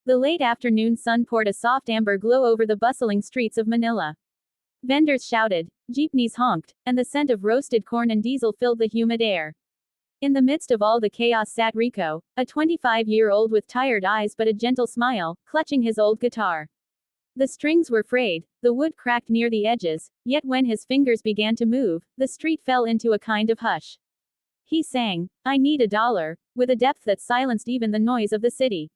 The late afternoon sun poured a soft amber glow over the bustling streets of Manila. Vendors shouted, jeepneys honked, and the scent of roasted corn and diesel filled the humid air. In the midst of all the chaos sat Rico, a 25-year-old with tired eyes but a gentle smile, clutching his old guitar. The strings were frayed, the wood cracked near the edges, yet when his fingers began to move, the street fell into a kind of hush. He sang, "I Need a Dollar," with a depth that silenced even the noise of the city.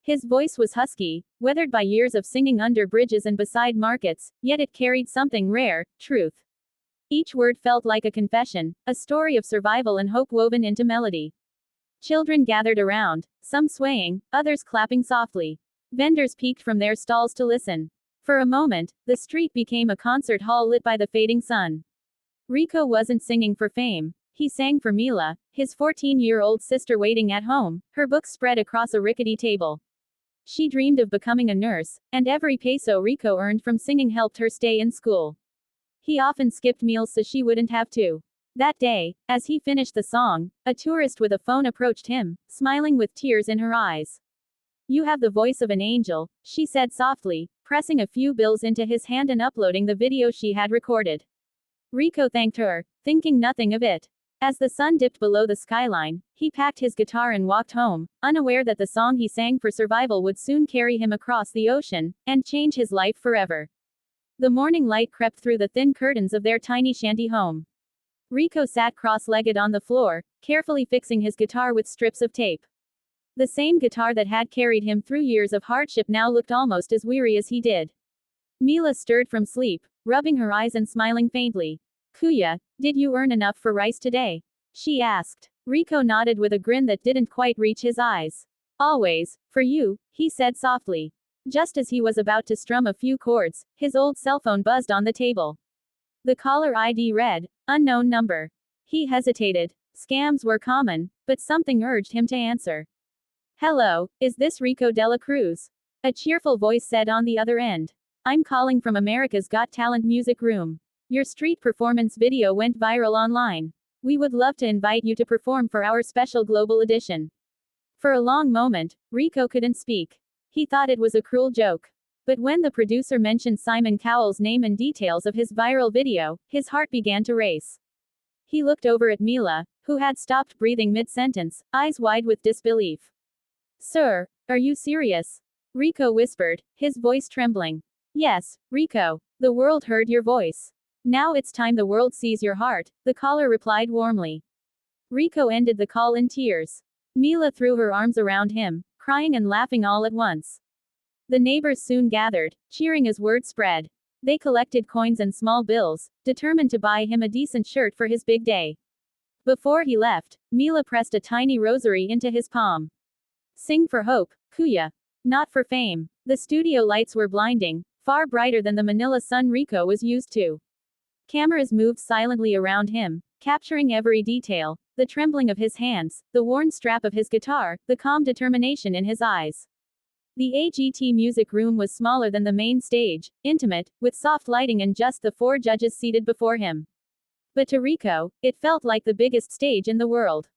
His voice was husky, weathered by years of singing under bridges and beside markets, yet it carried something rare, truth. Each word felt like a confession, a story of survival and hope woven into melody. Children gathered around, some swaying, others clapping softly. Vendors peeked from their stalls to listen. For a moment, the street became a concert hall lit by the fading sun. Rico wasn't singing for fame. He sang for Mila, his 14-year-old sister waiting at home, her books spread across a rickety table. She dreamed of becoming a nurse, and every peso Rico earned from singing helped her stay in school. He often skipped meals so she wouldn't have to. That day, as he finished the song, a tourist with a phone approached him, smiling with tears in her eyes. "You have the voice of an angel," she said softly, pressing a few bills into his hand and uploading the video she had recorded. Rico thanked her, thinking nothing of it. As the sun dipped below the skyline, he packed his guitar and walked home, unaware that the song he sang for survival would soon carry him across the ocean, and change his life forever. The morning light crept through the thin curtains of their tiny shanty home. Rico sat cross-legged on the floor, carefully fixing his guitar with strips of tape. The same guitar that had carried him through years of hardship now looked almost as weary as he did. Mila stirred from sleep, rubbing her eyes and smiling faintly. "Kuya, did you earn enough for rice today?" she asked. Rico nodded with a grin that didn't quite reach his eyes. "Always, for you," he said softly. Just as he was about to strum a few chords, his old cell phone buzzed on the table. The caller ID read, "Unknown number." He hesitated. Scams were common, but something urged him to answer. "Hello, is this Rico de la Cruz?" A cheerful voice said on the other end. "I'm calling from America's Got Talent music room. Your street performance video went viral online. We would love to invite you to perform for our special global edition." For a long moment, Rico couldn't speak. He thought it was a cruel joke. But when the producer mentioned Simon Cowell's name and details of his viral video, his heart began to race. He looked over at Mila, who had stopped breathing mid-sentence, eyes wide with disbelief. "Sir, are you serious?" Rico whispered, his voice trembling. "Yes, Rico. The world heard your voice. Now it's time the world sees your heart," the caller replied warmly. Rico ended the call in tears. Mila threw her arms around him, crying and laughing all at once. The neighbors soon gathered, cheering as word spread. They collected coins and small bills, determined to buy him a decent shirt for his big day. Before he left, Mila pressed a tiny rosary into his palm. "Sing for hope, Kuya. Not for fame." The studio lights were blinding, far brighter than the Manila sun Rico was used to. Cameras moved silently around him, capturing every detail, the trembling of his hands, the worn strap of his guitar, the calm determination in his eyes. The AGT music room was smaller than the main stage, intimate, with soft lighting and just the 4 judges seated before him. But to Rico, it felt like the biggest stage in the world.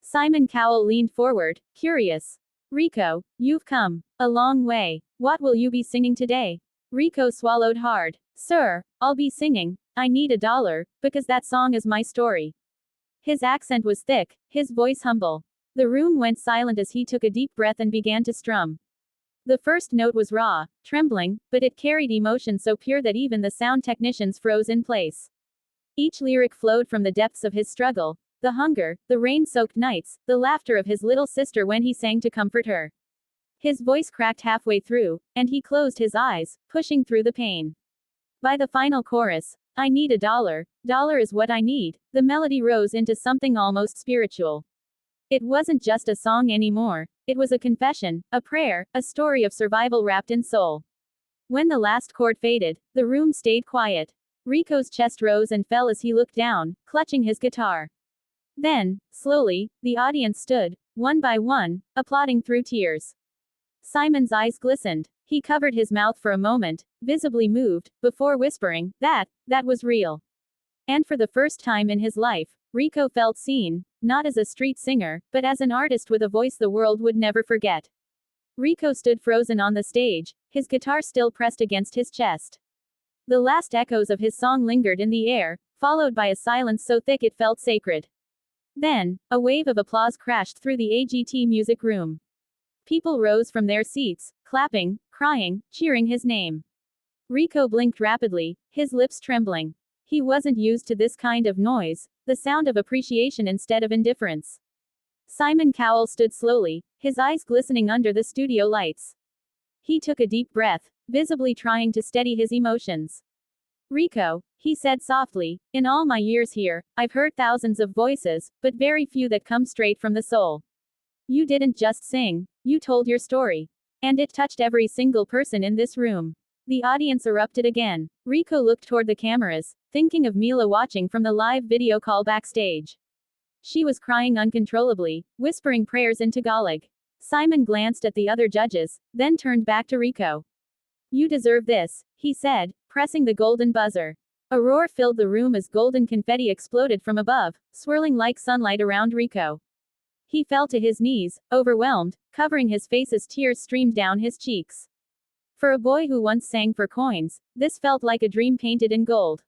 Simon Cowell leaned forward, curious. "Rico, you've come a long way. What will you be singing today?" Rico swallowed hard. "Sir, I'll be singing 'I Need a Dollar,' because that song is my story." His accent was thick, his voice humble. The room went silent as he took a deep breath and began to strum. The first note was raw, trembling, but it carried emotion so pure that even the sound technicians froze in place. Each lyric flowed from the depths of his struggle, the hunger, the rain-soaked nights, the laughter of his little sister when he sang to comfort her. His voice cracked halfway through, and he closed his eyes, pushing through the pain. By the final chorus, "I need a dollar, dollar is what I need," the melody rose into something almost spiritual. It wasn't just a song anymore, it was a confession, a prayer, a story of survival wrapped in soul. When the last chord faded, the room stayed quiet. Rico's chest rose and fell as he looked down, clutching his guitar. Then, slowly, the audience stood, one by one, applauding through tears. Simon's eyes glistened. He covered his mouth for a moment, visibly moved, before whispering, that was real. And for the first time in his life, Rico felt seen, not as a street singer, but as an artist with a voice the world would never forget. Rico stood frozen on the stage, his guitar still pressed against his chest. The last echoes of his song lingered in the air, followed by a silence so thick it felt sacred. Then, a wave of applause crashed through the AGT music room. People rose from their seats, clapping, crying, cheering his name. Rico blinked rapidly, his lips trembling. He wasn't used to this kind of noise, the sound of appreciation instead of indifference. Simon Cowell stood slowly, his eyes glistening under the studio lights. He took a deep breath, visibly trying to steady his emotions. Rico, he said softly, in all my years here, I've heard thousands of voices, but very few that come straight from the soul. You didn't just sing, you told your story. And it touched every single person in this room. The audience erupted again. Rico looked toward the cameras, thinking of Mila watching from the live video call backstage. She was crying uncontrollably, whispering prayers in Tagalog. Simon glanced at the other judges, then turned back to Rico. You deserve this, he said, pressing the golden buzzer. A roar filled the room as golden confetti exploded from above, swirling like sunlight around Rico. He fell to his knees, overwhelmed, covering his face as tears streamed down his cheeks. For a boy who once sang for coins, this felt like a dream painted in gold.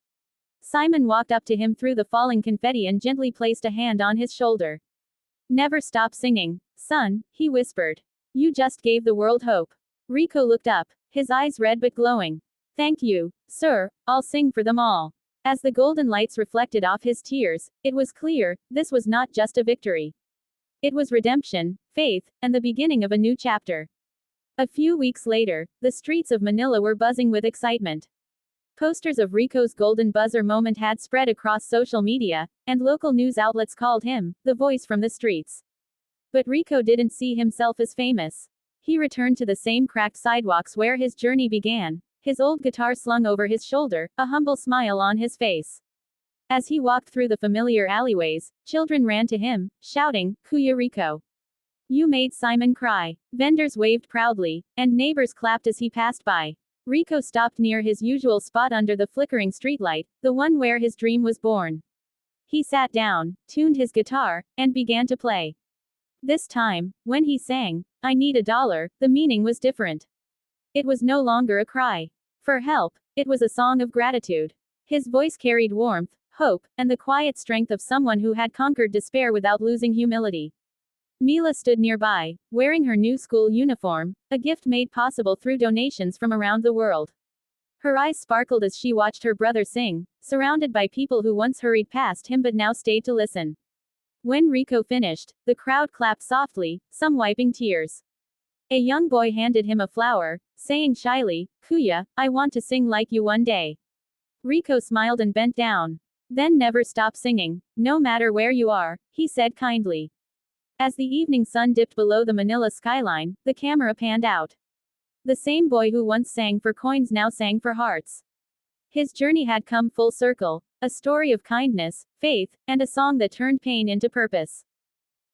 Simon walked up to him through the falling confetti and gently placed a hand on his shoulder. Never stop singing, son, he whispered. You just gave the world hope. Rico looked up, his eyes red but glowing. Thank you, sir, I'll sing for them all. As the golden lights reflected off his tears, it was clear, this was not just a victory. It was redemption, faith, and the beginning of a new chapter. A few weeks later, the streets of Manila were buzzing with excitement. Posters of Rico's golden buzzer moment had spread across social media, and local news outlets called him the voice from the streets. But Rico didn't see himself as famous. He returned to the same cracked sidewalks where his journey began, his old guitar slung over his shoulder, a humble smile on his face. As he walked through the familiar alleyways, children ran to him, shouting, Kuya Rico. You made Simon cry. Vendors waved proudly, and neighbors clapped as he passed by. Rico stopped near his usual spot under the flickering streetlight, the one where his dream was born. He sat down, tuned his guitar, and began to play. This time, when he sang, I need $1, the meaning was different. It was no longer a cry for help, it was a song of gratitude. His voice carried warmth, hope, and the quiet strength of someone who had conquered despair without losing humility. Mila stood nearby, wearing her new school uniform, a gift made possible through donations from around the world. Her eyes sparkled as she watched her brother sing, surrounded by people who once hurried past him but now stayed to listen. When Rico finished, the crowd clapped softly, some wiping tears. A young boy handed him a flower, saying shyly, Kuya, I want to sing like you one day. Rico smiled and bent down. Then never stop singing, no matter where you are, he said kindly. As the evening sun dipped below the Manila skyline, the camera panned out. The same boy who once sang for coins now sang for hearts. His journey had come full circle, a story of kindness, faith, and a song that turned pain into purpose.